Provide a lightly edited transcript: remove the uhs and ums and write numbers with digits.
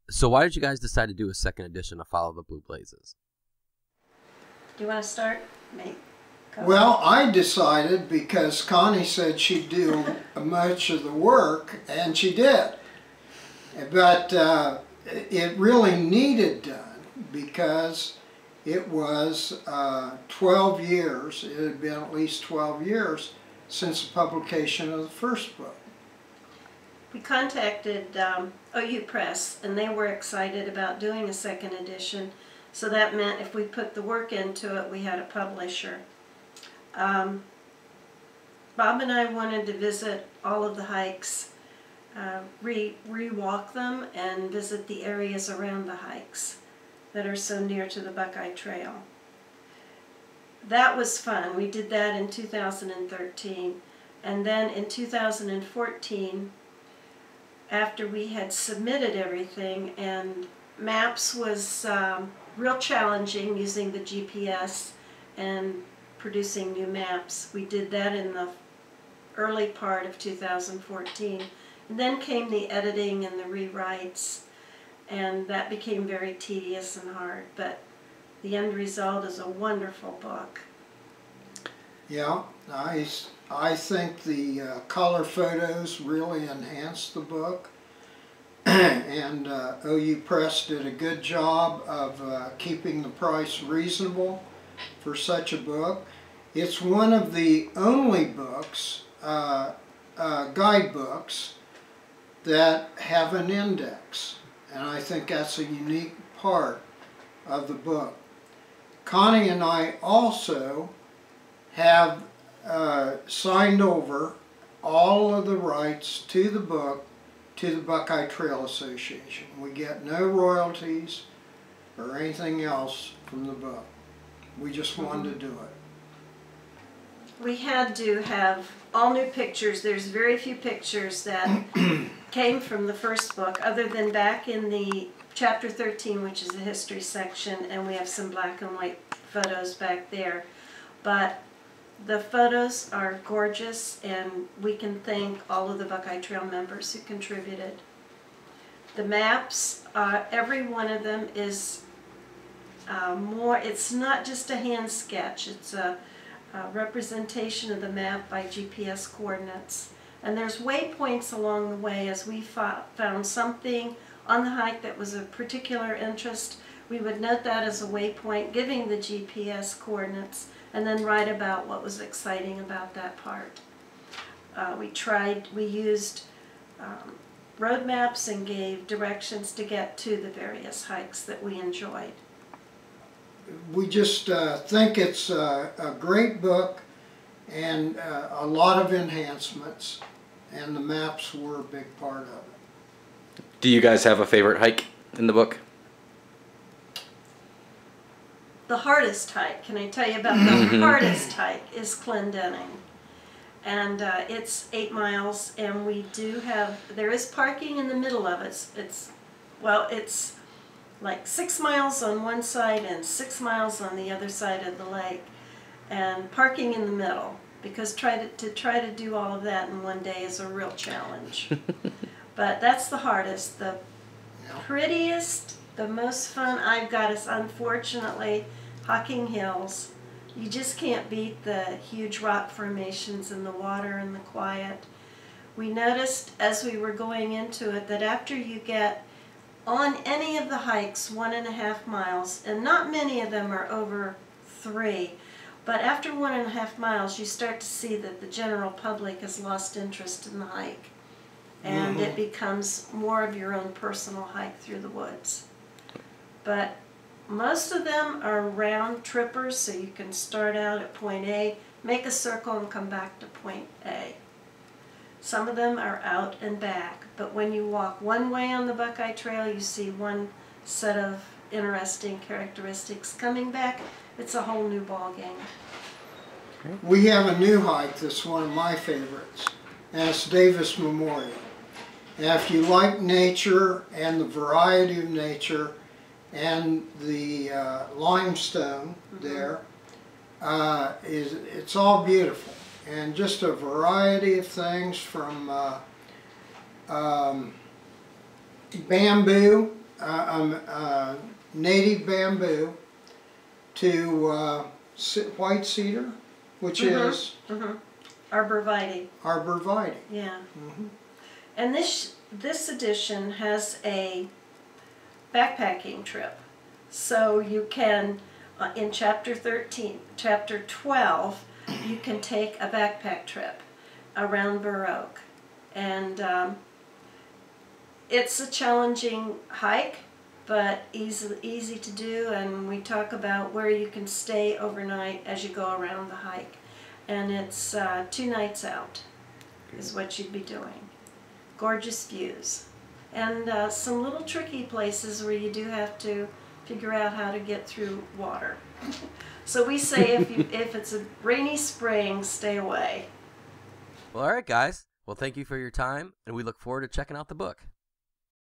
So why did you guys decide to do a second edition of Follow the Blue Blazes? Do you want to start? Me. Well, I decided because Connie said she'd do much of the work, and she did. But it really needed done because it was 12 years, it had been at least 12 years since the publication of the first book. We contacted OU Press, and they were excited about doing a second edition. So that meant if we put the work into it, we had a publisher. Bob and I wanted to visit all of the hikes, re-walk them, and visit the areas around the hikes that are so near to the Buckeye Trail. That was fun. We did that in 2013. And then in 2014, after we had submitted everything, and maps was real challenging using the GPS and producing new maps. We did that in the early part of 2014. And then came the editing and the rewrites, and that became very tedious and hard, but the end result is a wonderful book. Yeah, I think the color photos really enhanced the book. And OU Press did a good job of keeping the price reasonable for such a book. It's one of the only books, guidebooks, that have an index, and I think that's a unique part of the book. Connie and I also have signed over all of the rights to the book to the Buckeye Trail Association. We get no royalties or anything else from the book. We just wanted to do it. We had to have all new pictures. There's very few pictures that came from the first book, other than back in the chapter 13, which is the history section, and we have some black and white photos back there. But the photos are gorgeous, and we can thank all of the Buckeye Trail members who contributed. The maps, every one of them is it's not just a hand sketch, it's a representation of the map by GPS coordinates. And there's waypoints along the way. As we found something on the hike that was of particular interest, we would note that as a waypoint, giving the GPS coordinates, and then write about what was exciting about that part. We used road maps and gave directions to get to the various hikes that we enjoyed. We just think it's a great book, and a lot of enhancements, and the maps were a big part of it. Do you guys have a favorite hike in the book? The hardest hike, can I tell you about the hardest hike, is Clendenning. And it's 8 miles, and there is parking in the middle of it. It's like 6 miles on one side and 6 miles on the other side of the lake, and parking in the middle, because try to do all of that in one day is a real challenge. But that's the hardest. The prettiest, the most fun I've got is, unfortunately, Hocking Hills. You just can't beat the huge rock formations and the water and the quiet. We noticed as we were going into it that after you get on any of the hikes 1.5 miles, and not many of them are over 3, but after 1.5 miles you start to see that the general public has lost interest in the hike, and it becomes more of your own personal hike through the woods. But most of them are round trippers, so you can start out at point A, make a circle, and come back to point A. Some of them are out and back, but when you walk one way on the Buckeye Trail, you see one set of interesting characteristics. Coming back, it's a whole new ball game. We have a new hike that's one of my favorites, and it's Davis Memorial. And if you like nature and the variety of nature and the limestone there, it's all beautiful. And just a variety of things from bamboo native bamboo to white cedar, which is Arborvitae. arborvitae. Yeah. And this edition has a backpacking trip. So you can, in chapter 12, you can take a backpack trip around Burr Oak. And it's a challenging hike, but easy to do, and we talk about where you can stay overnight as you go around the hike. And it's 2 nights out is what you'd be doing. Gorgeous views. And some little tricky places where you do have to figure out how to get through water. So we say if it's a rainy spring, stay away. Well, all right, guys. Well, thank you for your time, and we look forward to checking out the book.